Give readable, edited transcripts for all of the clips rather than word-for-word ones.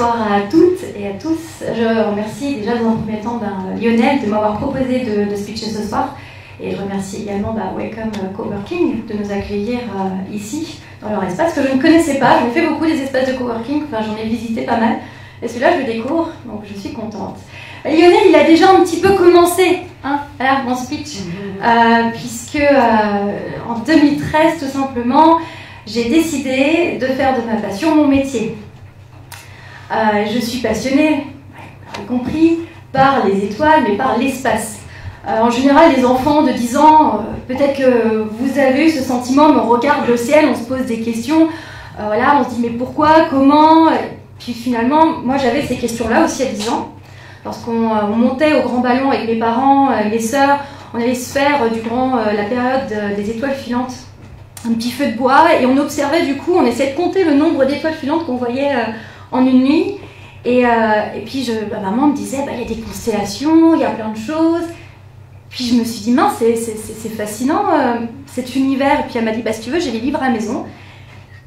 bonsoir à toutes et à tous. Je remercie déjà dans un premier temps Lionel de m'avoir proposé de speecher ce soir. Et je remercie également Welcome Coworking de nous accueillir ici, dans leur espace que je ne connaissais pas. J'en ai fait beaucoup des espaces de coworking, enfin j'en ai visité pas mal. Et celui-là, je le découvre, donc je suis contente. Lionel, il a déjà un petit peu commencé, hein, voilà, mon speech, puisque en 2013, tout simplement, j'ai décidé de faire de ma passion mon métier. Je suis passionnée, vous l'avez compris, par les étoiles, mais par l'espace. En général, les enfants de 10 ans, peut-être que vous avez eu ce sentiment, mais on regarde le ciel, on se pose des questions, voilà, on se dit mais pourquoi, comment. Puis finalement, moi j'avais ces questions-là aussi à 10 ans. Lorsqu'on montait au grand ballon avec mes parents, mes sœurs, on allait se faire durant la période des étoiles filantes un petit feu de bois et on observait du coup, on essayait de compter le nombre d'étoiles filantes qu'on voyait en une nuit. Et puis maman me disait, il y a des constellations, il y a plein de choses. Puis je me suis dit, mince, c'est fascinant cet univers. Et puis elle m'a dit, si tu veux, j'ai les livres à la maison.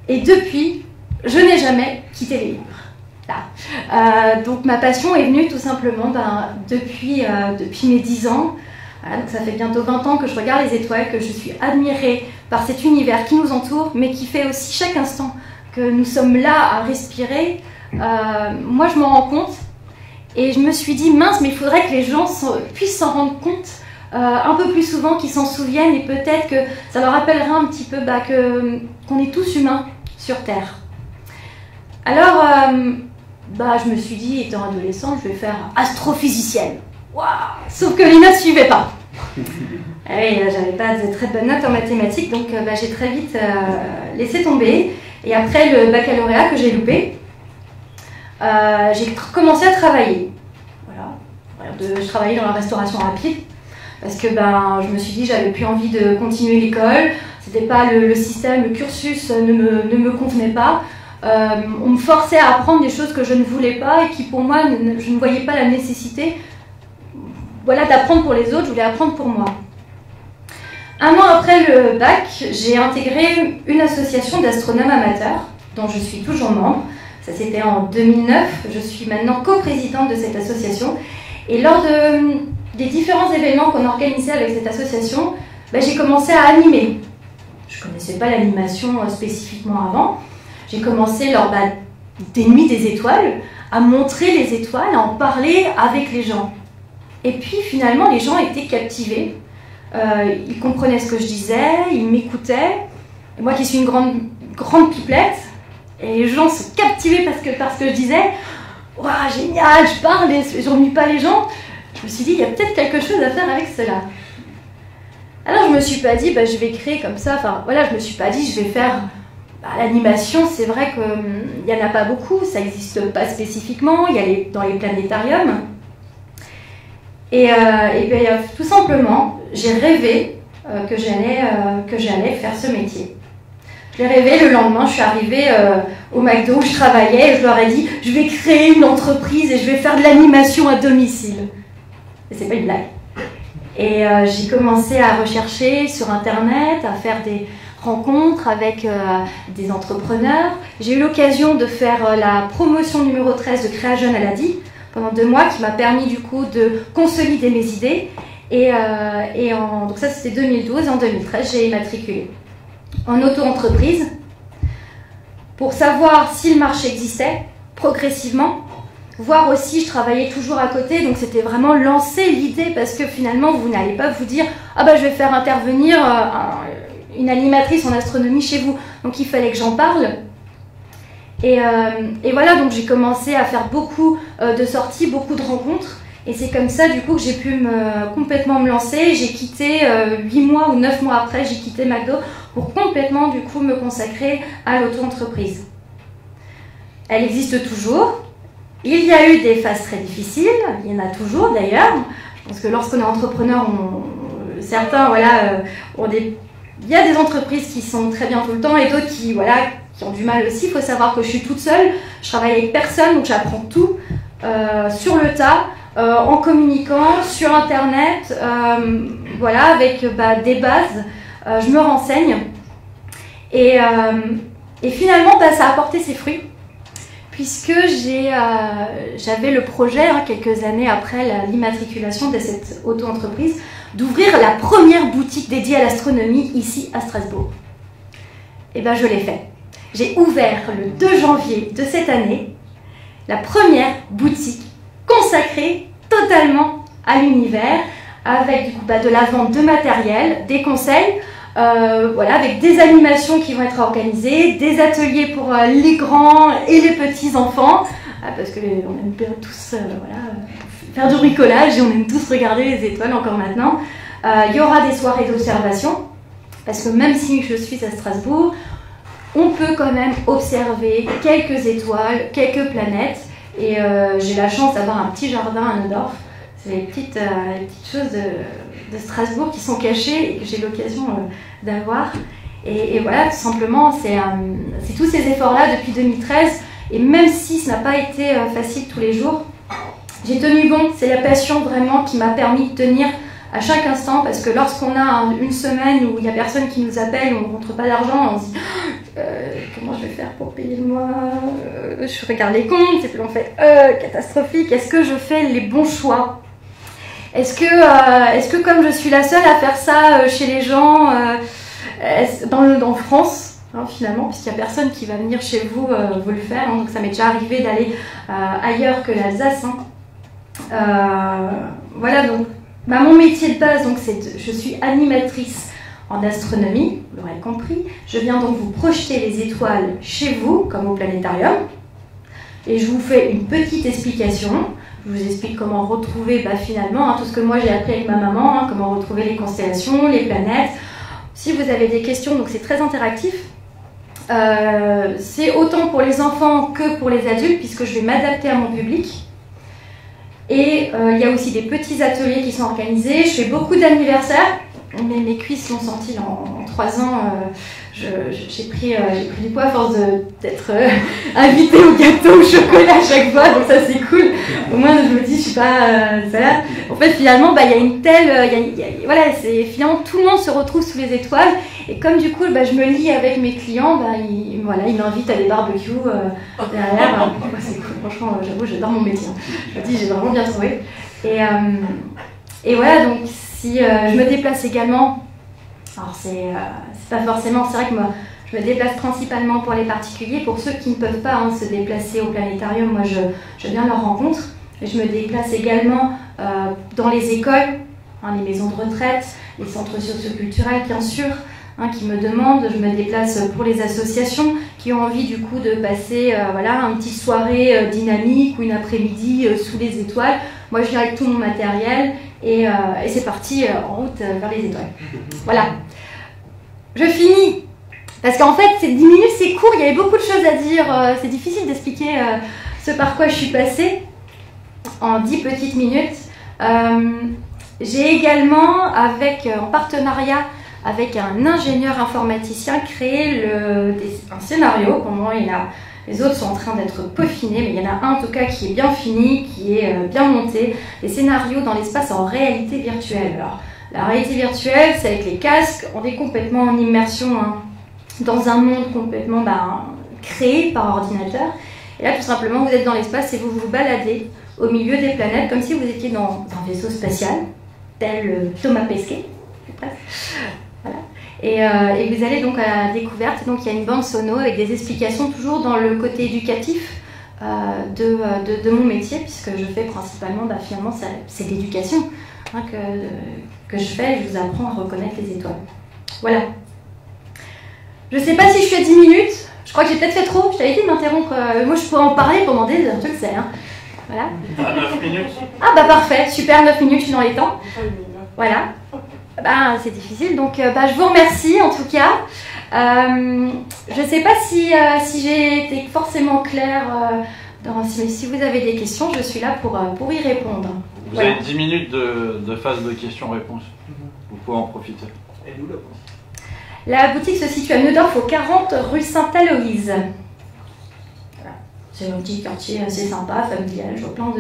Et depuis, je n'ai jamais quitté les livres. Là. Donc ma passion est venue tout simplement depuis mes 10 ans. Voilà, donc ça fait bientôt 20 ans que je regarde les étoiles, que je suis admirée par cet univers qui nous entoure, mais qui fait aussi chaque instant que nous sommes là à respirer. Moi je m'en rends compte et je me suis dit, mince, mais il faudrait que les gens puissent s'en rendre compte un peu plus souvent, qu'ils s'en souviennent, et peut-être que ça leur rappellera un petit peu qu'on est tous humains sur Terre. Alors, je me suis dit, étant adolescente, je vais faire astrophysicienne. Waouh! Sauf que Lina ne suivait pas. Et j'avais pas de très bonnes notes en mathématiques, donc j'ai très vite laissé tomber. Et après le baccalauréat que j'ai loupé, j'ai commencé à travailler. Voilà. Je travaillais dans la restauration rapide parce que je me suis dit j'avais plus envie de continuer l'école. C'était pas le système, le cursus ne me convenait pas. On me forçait à apprendre des choses que je ne voulais pas et qui pour moi je ne voyais pas la nécessité. Voilà, d'apprendre pour les autres, je voulais apprendre pour moi. Un an après le bac, j'ai intégré une association d'astronomes amateurs dont je suis toujours membre. Ça c'était en 2009. Je suis maintenant coprésidente de cette association. Et lors des différents événements qu'on organisait avec cette association, j'ai commencé à animer. Je ne connaissais pas l'animation spécifiquement avant. J'ai commencé lors des nuits des étoiles à montrer les étoiles, à en parler avec les gens. Et puis finalement, les gens étaient captivés. Ils comprenaient ce que je disais, ils m'écoutaient. Et moi qui suis une grande pipelette, et les gens se captivaient parce que je disais « Waouh, génial, je parle et je n'ennuie pas les gens ». Je me suis dit, il y a peut-être quelque chose à faire avec cela. Alors je ne me suis pas dit, je vais créer comme ça. Enfin voilà, je ne me suis pas dit, je vais faire l'animation. C'est vrai qu'il n'y en a pas beaucoup, ça n'existe pas spécifiquement. Il y a dans les planétariums. Et tout simplement, j'ai rêvé que j'allais faire ce métier. Je l'ai rêvé le lendemain, je suis arrivée au McDo où je travaillais et je leur ai dit je vais créer une entreprise et je vais faire de l'animation à domicile. Et c'est pas une blague. Et j'ai commencé à rechercher sur internet, à faire des rencontres avec des entrepreneurs. J'ai eu l'occasion de faire la promotion numéro 13 de Créa Jeune à l'ADI pendant 2 mois qui m'a permis du coup de consolider mes idées. Donc ça c'était 2012 et en 2013 j'ai immatriculé en auto-entreprise pour savoir si le marché existait progressivement, voir aussi, je travaillais toujours à côté, donc c'était vraiment lancer l'idée parce que finalement vous n'allez pas vous dire je vais faire intervenir une animatrice en astronomie chez vous, donc il fallait que j'en parle. Et voilà, donc j'ai commencé à faire beaucoup de sorties, beaucoup de rencontres. Et c'est comme ça, du coup, que j'ai pu complètement me lancer. J'ai quitté 8 mois ou 9 mois après, j'ai quitté McDo pour complètement, du coup, me consacrer à l'auto-entreprise. Elle existe toujours. Il y a eu des phases très difficiles. Il y en a toujours, d'ailleurs. Je pense que lorsqu'on est entrepreneur, certains, il y a des entreprises qui sont très bien tout le temps et d'autres qui ont du mal aussi. Il faut savoir que je suis toute seule. Je travaille avec personne, donc j'apprends tout sur le tas. En communiquant sur internet, avec des bases, je me renseigne et finalement ça a porté ses fruits puisque j'avais le projet, quelques années après l'immatriculation de cette auto-entreprise, d'ouvrir la première boutique dédiée à l'astronomie ici à Strasbourg. Et bien je l'ai fait. J'ai ouvert le 2 janvier de cette année la première boutique consacrée totalement à l'univers, avec du coup, de la vente de matériel, des conseils, voilà, avec des animations qui vont être organisées, des ateliers pour les grands et les petits enfants, parce qu'on aime bien tous voilà, faire du bricolage et on aime tous regarder les étoiles encore maintenant. Il y aura des soirées d'observation, parce que même si je suis à Strasbourg, on peut quand même observer quelques étoiles, quelques planètes, et j'ai la chance d'avoir un petit jardin à Neudorf. C'est les petites choses de Strasbourg qui sont cachées et que j'ai l'occasion d'avoir. Et voilà, tout simplement, c'est tous ces efforts-là depuis 2013, et même si ce n'a pas été facile tous les jours, j'ai tenu bon. C'est la passion vraiment qui m'a permis de tenir à chaque instant, parce que lorsqu'on a une semaine où il n'y a personne qui nous appelle, on ne rentre pas d'argent, on se dit comment je vais faire pour payer le mois, je regarde les comptes, et puis on fait catastrophique, est-ce que je fais les bons choix? Est-ce que comme je suis la seule à faire ça chez les gens dans France, finalement, puisqu'il n'y a personne qui va venir chez vous vous le faire, donc ça m'est déjà arrivé d'aller ailleurs que l'Alsace. Voilà, donc mon métier de base, donc, je suis animatrice en astronomie, vous l'aurez compris. Je viens donc vous projeter les étoiles chez vous, comme au planétarium, et je vous fais une petite explication. Je vous explique comment retrouver finalement tout ce que moi j'ai appris avec ma maman, comment retrouver les constellations, les planètes. Si vous avez des questions, donc c'est très interactif. C'est autant pour les enfants que pour les adultes, puisque je vais m'adapter à mon public. Et il y a aussi des petits ateliers qui sont organisés. Je fais beaucoup d'anniversaires. Mes cuisses sont senties en 3 ans. J'ai pris du poids à force d'être invitée au gâteau au chocolat à chaque fois, donc ça c'est cool. Au moins je me dis, je suis pas voilà. En fait finalement il y a une telle, voilà, finalement tout le monde se retrouve sous les étoiles, et comme du coup je me lie avec mes clients, ils m'invitent à des barbecues derrière. C'est cool, franchement j'avoue j'adore mon métier. Je me dis j'ai vraiment bien trouvé. Et voilà, donc si je me déplace également. Alors c'est pas forcément, c'est vrai que moi je me déplace principalement pour les particuliers. Pour ceux qui ne peuvent pas se déplacer au planétarium, moi je viens à leur rencontre. Et je me déplace également dans les écoles, les maisons de retraite, les centres socioculturels bien sûr, qui me demandent. Je me déplace pour les associations qui ont envie du coup de passer voilà, une petite soirée dynamique ou une après-midi sous les étoiles. Moi je viens avec tout mon matériel. Et c'est parti en route vers les étoiles. Voilà. Je finis. Parce qu'en fait, ces 10 minutes, c'est court. Il y avait beaucoup de choses à dire. C'est difficile d'expliquer ce par quoi je suis passée en 10 petites minutes. J'ai également, en partenariat avec un ingénieur informaticien, créé un scénario. Pour moi, les autres sont en train d'être peaufinés, mais il y en a un en tout cas qui est bien fini, qui est bien monté. Les scénarios dans l'espace en réalité virtuelle. Alors, la réalité virtuelle, c'est avec les casques, on est complètement en immersion dans un monde complètement créé par ordinateur. Et là, tout simplement, vous êtes dans l'espace et vous vous baladez au milieu des planètes, comme si vous étiez dans un vaisseau spatial, tel Thomas Pesquet. Voilà. Et vous allez donc à la découverte. Donc il y a une bande sono avec des explications, toujours dans le côté éducatif de mon métier, puisque je fais principalement, finalement, c'est l'éducation que je fais. Je vous apprends à reconnaître les étoiles. Voilà. Je ne sais pas si je suis à 10 minutes. Je crois que j'ai peut-être fait trop. Je t'avais dit de m'interrompre. Moi, je pourrais en parler pendant des heures, tu le sais. Voilà. 9 minutes. Ah parfait, super, 9 minutes, je suis dans les temps. Voilà. C'est difficile, donc je vous remercie en tout cas. Je ne sais pas si j'ai été forcément claire. Si vous avez des questions, je suis là pour y répondre. Vous avez 10 minutes de phase de questions-réponses. Vous pouvez en profiter. Et nous, la boutique se situe à Neudorf, au 40 rue Sainte-Aloïse. Voilà. C'est un petit quartier assez sympa, familial. Je vois plein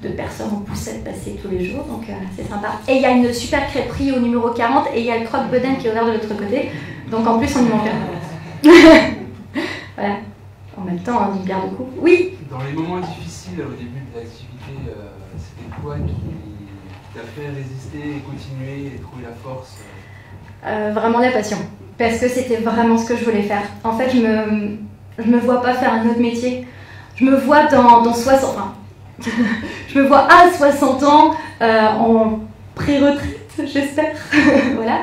de personnes en poussette passer tous les jours, donc c'est sympa. Et il y a une super crêperie au numéro 40, et il y a le croque-bedaine qui est ouvert de l'autre côté, donc en plus on y manque un. Voilà, on même temps, hein, d'une pierre deux coups. Oui. Dans les moments difficiles au début de l'activité, c'était quoi qui t'a fait résister et continuer et trouver la force? Vraiment la passion. Parce que c'était vraiment ce que je voulais faire. En fait, je me vois pas faire un autre métier. Je me vois dans 60 ans. Je me vois à 60 ans, en pré-retraite, j'espère. Voilà.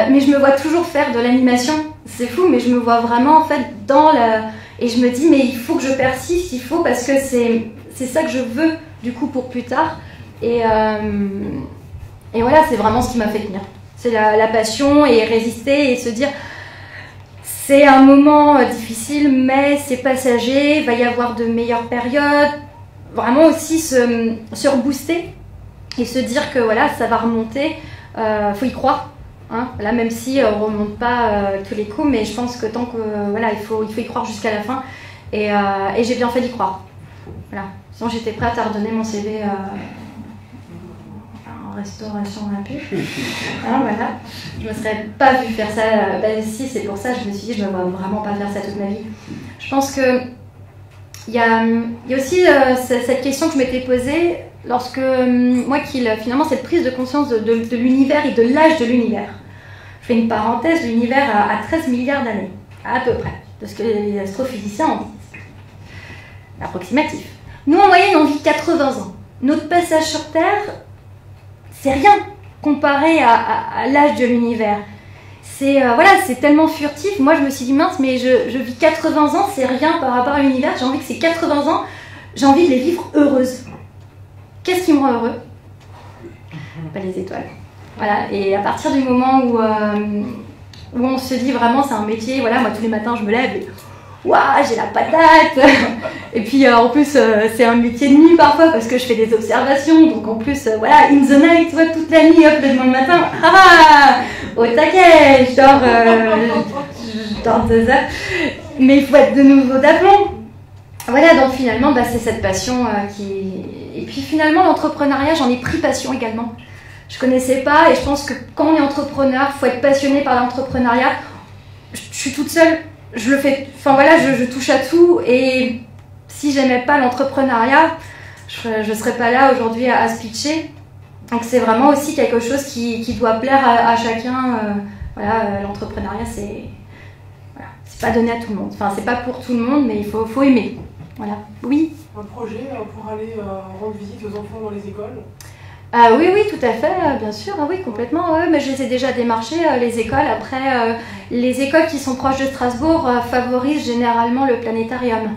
Mais je me vois toujours faire de l'animation. C'est fou, mais je me vois vraiment en fait dans la... Et je me dis, mais il faut que je persiste, il faut, parce que c'est ça que je veux, du coup, pour plus tard. Et voilà, c'est vraiment ce qui m'a fait tenir. C'est la passion et résister et se dire, c'est un moment difficile, mais c'est passager, il va y avoir de meilleures périodes. Vraiment aussi se rebooster et se dire que voilà, ça va remonter. Faut y croire. Hein, là, même si on ne remonte pas tous les coups, mais je pense que tant que voilà, il faut y croire jusqu'à la fin. Et j'ai bien fait d'y croire. Voilà. Sinon, j'étais prête à redonner mon CV en restauration olympique. Hein, voilà. Je ne me serais pas vue faire ça. Si, c'est pour ça, je me suis dit, je ne me vois vraiment pas faire ça toute ma vie. Je pense que il y a aussi cette question que je m'étais posée lorsque moi, finalement, cette prise de conscience de l'univers et de l'âge de l'univers. Je fais une parenthèse, l'univers a 13 milliards d'années, à peu près, de ce que les astrophysiciens en disent. Approximatif. Nous, en moyenne, on vit 80 ans. Notre passage sur Terre, c'est rien comparé à l'âge de l'univers. Voilà, c'est tellement furtif. Moi, je me suis dit, mince, mais je vis 80 ans, c'est rien par rapport à l'univers. J'ai envie que ces 80 ans, j'ai envie de les vivre heureuses. Qu'est-ce qui me rend heureux? Pas les étoiles. Voilà, et à partir du moment où on se dit vraiment, c'est un métier, voilà, moi, tous les matins, je me lève et waouh, j'ai la patate. Et puis, en plus, c'est un métier de nuit parfois parce que je fais des observations. Donc, en plus, voilà, in the night, tu vois, toute la nuit, hop, le dimanche matin, au taquet, je dors 2 heures. Mais il faut être de nouveau d'aplomb. Voilà, donc finalement, c'est cette passion qui... Et puis finalement, l'entrepreneuriat, j'en ai pris passion également. Je connaissais pas et je pense que quand on est entrepreneur, il faut être passionné par l'entrepreneuriat. Je suis toute seule, je le fais... Enfin voilà, je touche à tout et si j'aimais pas l'entrepreneuriat, je serais pas là aujourd'hui à se pitcher. Donc c'est vraiment aussi quelque chose qui doit plaire à chacun. Voilà, l'entrepreneuriat, c'est pas donné à tout le monde. Enfin, c'est pas pour tout le monde, mais il faut aimer. Voilà. Oui. Un projet pour aller rendre visite aux enfants dans les écoles? Oui, tout à fait, bien sûr, oui, complètement. Mais je les ai déjà démarchés, les écoles. Après, les écoles qui sont proches de Strasbourg favorisent généralement le planétarium.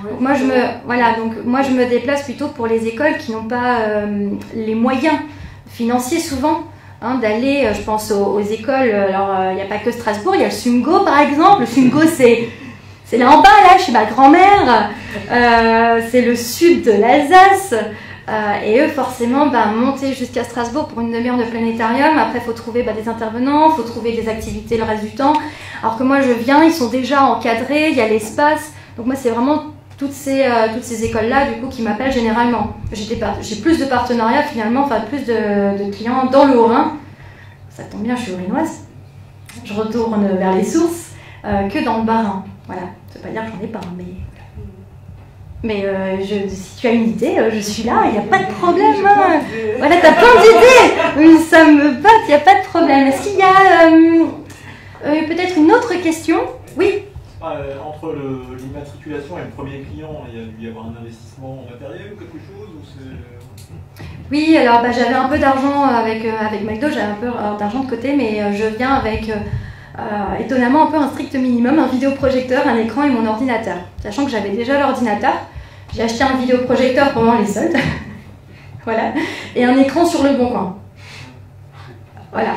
Ouais, donc moi, je me déplace plutôt pour les écoles qui n'ont pas les moyens financiers souvent d'aller, je pense aux écoles. Alors, il n'y a pas que Strasbourg, il y a le Sungo par exemple. Le Sungo, c'est là en bas, là, chez ma grand-mère. C'est le sud de l'Alsace. Et eux, forcément, monter jusqu'à Strasbourg pour une demi-heure de planétarium. Après, il faut trouver des intervenants, il faut trouver des activités le reste du temps. Alors que moi, je viens, ils sont déjà encadrés, il y a l'espace. Donc moi, c'est vraiment toutes ces écoles-là, du coup, qui m'appellent généralement. J'ai plus de partenariats, finalement, enfin, plus de clients dans le Haut-Rhin. Ça tombe bien, je suis haut-rhinoise. Je retourne vers les sources que dans le Bas-Rhin. Voilà, ça ne veut pas dire que j'en ai pas, mais si tu as une idée, je suis là, il n'y a pas de problème. Voilà, tu as plein d'idées. Ça me botte, il n'y a pas de problème. Est-ce qu'il y a peut-être une autre question? Oui. Entre l'immatriculation et le premier client, il y a dû y avoir un investissement matériel ou quelque chose Oui, alors j'avais un peu d'argent avec McDo, j'avais un peu d'argent de côté, mais je viens avec... étonnamment un peu un strict minimum, un vidéoprojecteur, un écran et mon ordinateur. Sachant que j'avais déjà l'ordinateur, j'ai acheté un vidéoprojecteur pendant les soldes, voilà, et un écran sur le Bon Coin. Voilà.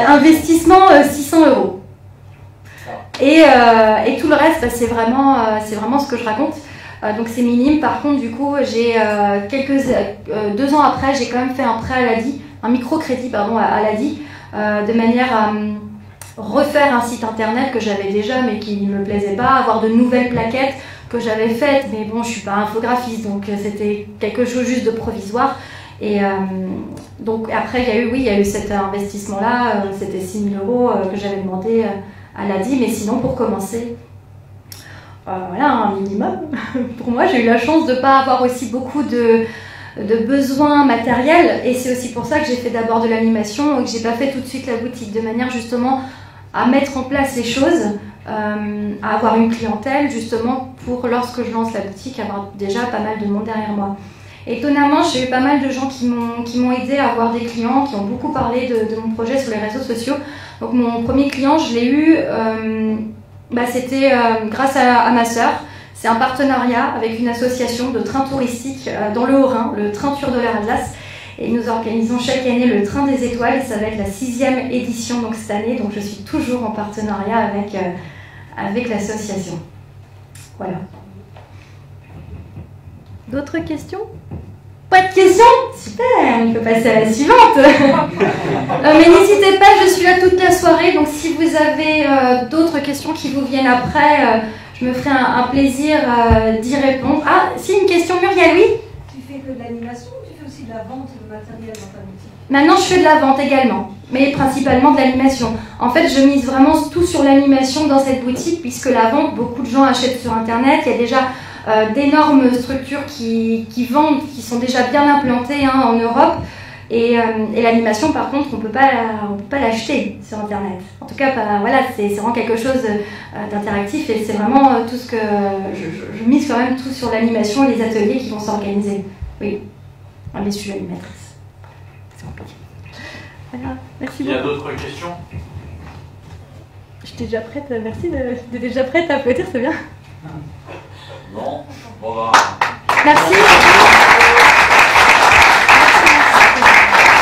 Investissement 600 €. Et tout le reste, c'est vraiment ce que je raconte. Donc c'est minime. Par contre, du coup, j'ai 2 ans après, j'ai quand même fait un prêt à l'ADI, un microcrédit à l'ADI, de manière à refaire un site internet que j'avais déjà mais qui ne me plaisait pas, avoir de nouvelles plaquettes que j'avais faites, mais bon, je suis pas infographiste, donc c'était quelque chose juste de provisoire. Et donc après, il y a eu cet investissement-là, c'était 6 000 € que j'avais demandé à l'ADI, mais sinon pour commencer, voilà, un minimum. Pour moi, j'ai eu la chance de ne pas avoir aussi beaucoup de besoins matériels, et c'est aussi pour ça que j'ai fait d'abord de l'animation et que j'ai pas fait tout de suite la boutique, de manière justement à mettre en place les choses, à avoir une clientèle justement pour lorsque je lance la boutique, avoir déjà pas mal de monde derrière moi. Étonnamment, j'ai eu pas mal de gens qui m'ont aidé à avoir des clients, qui ont beaucoup parlé de mon projet sur les réseaux sociaux. Donc mon premier client, je l'ai eu, c'était grâce à ma sœur. C'est un partenariat avec une association de trains touristiques dans le Haut-Rhin, le Train Tour de l'Air Atlas. Et nous organisons chaque année le Train des Étoiles, et ça va être la 6e édition donc, cette année. Donc je suis toujours en partenariat avec l'association. Voilà. D'autres questions? Pas de questions? Super, on peut passer à la suivante. Mais n'hésitez pas, je suis là toute la soirée, donc si vous avez d'autres questions qui vous viennent après, je me ferai un plaisir d'y répondre. Ah, si, une question, Muriel, oui? Tu fais que de l'animation ou tu fais aussi de la vente de matériel dans ta boutique? Maintenant, je fais de la vente également, mais principalement de l'animation. En fait, je mise vraiment tout sur l'animation dans cette boutique, puisque la vente, beaucoup de gens achètent sur Internet. Il y a déjà d'énormes structures qui vendent, qui sont déjà bien implantées en Europe. Et l'animation, par contre, on peut pas l'acheter sur Internet. En tout cas, voilà, c'est vraiment quelque chose d'interactif, et c'est vraiment tout ce que je mise quand même tout sur l'animation et les ateliers qui vont s'organiser. Oui, mais je suis animatrice. C'est compliqué. Voilà, merci beaucoup. Il y a d'autres questions? J'étais déjà prête. Merci d'être déjà prête à applaudir, c'est bien. Non. Bon, Merci.